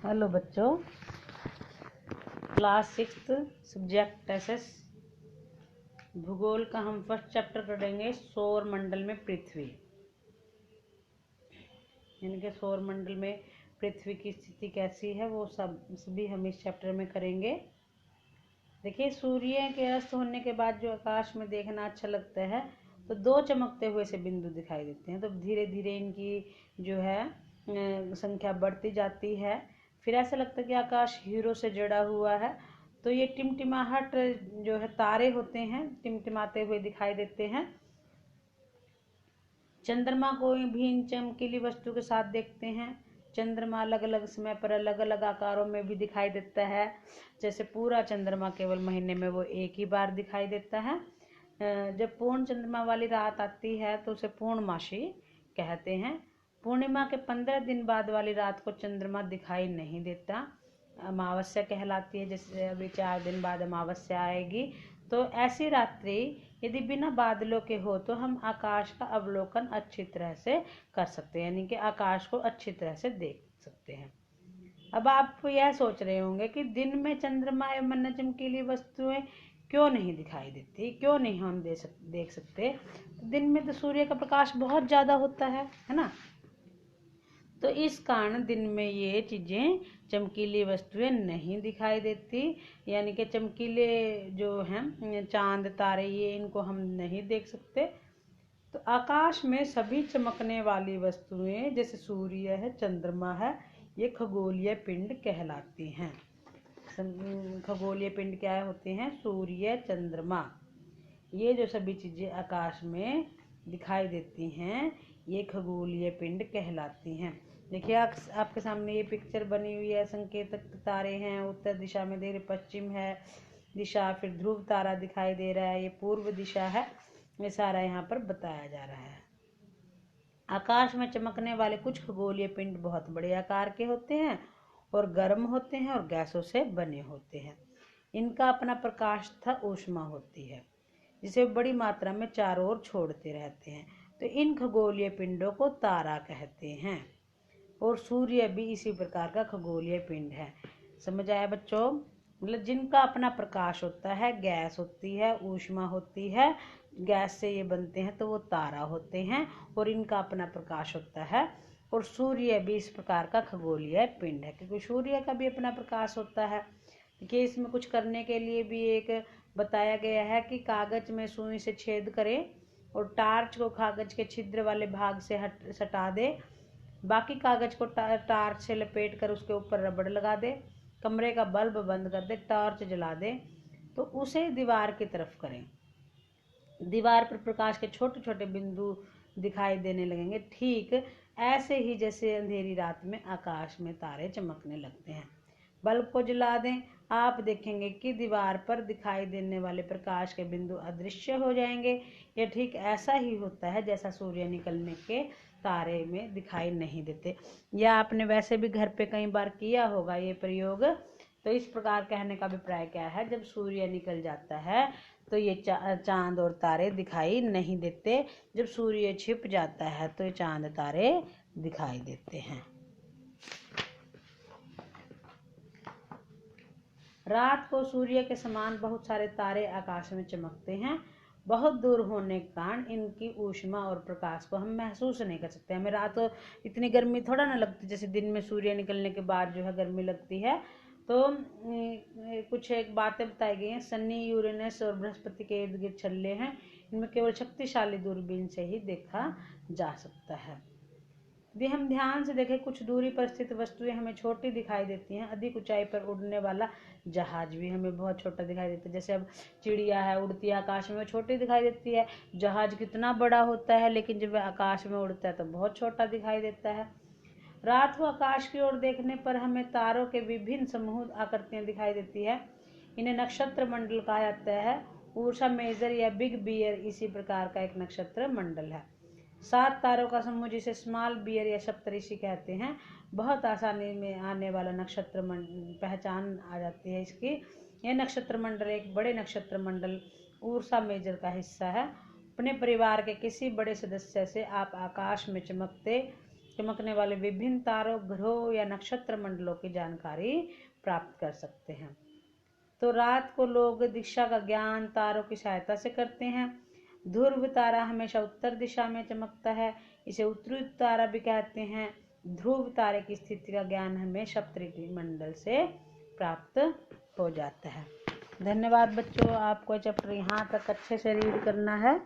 Hello बच्चों, class 6 subject SS भूगोल का हम फर्स्ट चैप्टर पढ़ेंगे। सौर मंडल में पृथ्वी, यानी कि सौर मंडल में पृथ्वी की स्थिति कैसी है वो सभी हम इस चैप्टर में करेंगे। देखिए, सूर्य के अस्त होने के बाद जो आकाश में देखना अच्छा लगता है तो दो चमकते हुए से बिंदु दिखाई देते हैं। तो धीरे धीरे इनकी जो है संख्या बढ़ती जाती है। फिर ऐसा लगता है कि आकाश हीरो से जड़ा हुआ है। तो ये टिमटिमाहट जो है तारे होते हैं, टिमटिमाते हुए दिखाई देते हैं। चंद्रमा को भी इन चमकीली वस्तु के साथ देखते हैं। चंद्रमा अलग अलग समय पर अलग अलग आकारों में भी दिखाई देता है। जैसे पूरा चंद्रमा केवल महीने में वो एक ही बार दिखाई देता है। जब पूर्ण चंद्रमा वाली रात आती है तो उसे पूर्णमासी कहते हैं। पूर्णिमा के 15 दिन बाद वाली रात को चंद्रमा दिखाई नहीं देता, अमावस्या कहलाती है। जैसे अभी 4 दिन बाद अमावस्या आएगी। तो ऐसी रात्रि यदि बिना बादलों के हो तो हम आकाश का अवलोकन अच्छी तरह से कर सकते हैं, यानी कि आकाश को अच्छी तरह से देख सकते हैं। अब आप यह सोच रहे होंगे कि दिन में चंद्रमा एवं अन्य चमकीली वस्तुएं क्यों नहीं दिखाई देती, क्यों नहीं हम देख सकते। दिन में तो सूर्य का प्रकाश बहुत ज्यादा होता है ना। तो इस कारण दिन में ये चीजें चमकीली वस्तुएं नहीं दिखाई देती, यानी कि चमकीले जो हैं चांद तारे ये इनको हम नहीं देख सकते। तो आकाश में सभी चमकने वाली वस्तुएं जैसे सूर्य है, चंद्रमा है, ये खगोलीय पिंड कहलाती हैं। खगोलीय पिंड क्या होते हैं? सूर्य, चंद्रमा, ये जो सभी चीजें आकाश में दिखाई देती हैं ये खगोलीय पिंड कहलाती हैं। देखिए, आपके सामने ये पिक्चर बनी हुई है। संकेतक तारे हैं, उत्तर दिशा में देख, पश्चिम है दिशा, फिर ध्रुव तारा दिखाई दे रहा है, ये पूर्व दिशा है। ये सारा यहाँ पर बताया जा रहा है। आकाश में चमकने वाले कुछ खगोलीय पिंड बहुत बड़े आकार के होते हैं और गर्म होते हैं और गैसों से बने होते हैं। इनका अपना प्रकाश तथा ऊष्मा होती है जिसे बड़ी मात्रा में चारों ओर छोड़ते रहते हैं। तो इन खगोलीय पिंडों को तारा कहते हैं और सूर्य भी इसी प्रकार का खगोलीय पिंड है। समझ आया बच्चों? मतलब जिनका अपना प्रकाश होता है, गैस होती है, ऊष्मा होती है, गैस से ये बनते हैं तो वो तारा होते हैं और इनका अपना प्रकाश होता है। और सूर्य भी इस प्रकार का खगोलीय पिंड है क्योंकि सूर्य का भी अपना प्रकाश होता है। देखिए, इसमें कुछ करने के लिए भी एक बताया गया है कि कागज में सुई से छेद करें और टार्च को कागज के छिद्र वाले भाग से सटा दे। बाकी कागज को टार्च से लपेट कर उसके ऊपर रबड़ लगा दे, कमरे का बल्ब बंद कर दे, टॉर्च जला दे, तो उसे दीवार की तरफ करें। दीवार पर प्रकाश के छोटे छोटे बिंदु दिखाई देने लगेंगे, ठीक ऐसे ही जैसे अंधेरी रात में आकाश में तारे चमकने लगते हैं। बल्ब को जला दें, आप देखेंगे कि दीवार पर दिखाई देने वाले प्रकाश के बिंदु अदृश्य हो जाएंगे। यह ठीक ऐसा ही होता है जैसा सूर्य निकलने के तारे में दिखाई नहीं देते। या आपने वैसे भी घर पे कई बार किया होगा ये प्रयोग। तो इस प्रकार कहने का अभिप्राय क्या है? जब सूर्य निकल जाता है तो ये चांद और तारे दिखाई नहीं देते। जब सूर्य छिप जाता है तो ये चांद तारे दिखाई देते हैं। रात को सूर्य के समान बहुत सारे तारे आकाश में चमकते हैं। बहुत दूर होने के कारण इनकी ऊष्मा और प्रकाश को हम महसूस नहीं कर सकते। हमें रात को इतनी गर्मी थोड़ा ना लगती जैसे दिन में सूर्य निकलने के बाद जो है गर्मी लगती है। तो कुछ एक बातें बताई गई हैं। शनि, यूरेनस और बृहस्पति के इर्द गिर्द छल्ले हैं। इनमें केवल शक्तिशाली दूरबीन से ही देखा जा सकता है। यदि हम ध्यान से देखें, कुछ दूरी पर स्थित वस्तुएं हमें छोटी दिखाई देती हैं। अधिक ऊंचाई पर उड़ने वाला जहाज भी हमें बहुत छोटा दिखाई देता है। जैसे अब चिड़िया है, उड़ती है आकाश में, छोटी दिखाई देती है। जहाज कितना बड़ा होता है लेकिन जब वह आकाश में उड़ता है तो बहुत छोटा दिखाई देता है। रात को आकाश की ओर देखने पर हमें तारों के विभिन्न समूह आकृतियां दिखाई देती है। इन्हें नक्षत्र मंडल कहा जाता है। उर्सा मेजर या बिग बियर इसी प्रकार का एक नक्षत्र मंडल है। 7 तारों का समूह जिसे स्मॉल बियर या सप्तऋषि कहते हैं। बहुत आसानी में आने वाला नक्षत्र पहचान आ जाती है इसकी। यह नक्षत्र मंडल एक बड़े नक्षत्र मंडल उर्सा मेजर का हिस्सा है। अपने परिवार के किसी बड़े सदस्य से आप आकाश में चमकते चमकने वाले विभिन्न तारों, ग्रहों या नक्षत्र मंडलों की जानकारी प्राप्त कर सकते हैं। तो रात को लोग दिशा का ज्ञान तारों की सहायता से करते हैं। ध्रुव तारा हमेशा उत्तर दिशा में चमकता है, इसे उत्तरी तारा भी कहते हैं। ध्रुव तारे की स्थिति का ज्ञान हमें सप्तऋषि मंडल से प्राप्त हो जाता है। धन्यवाद बच्चों, आपको चैप्टर यहाँ तक अच्छे से रीड करना है।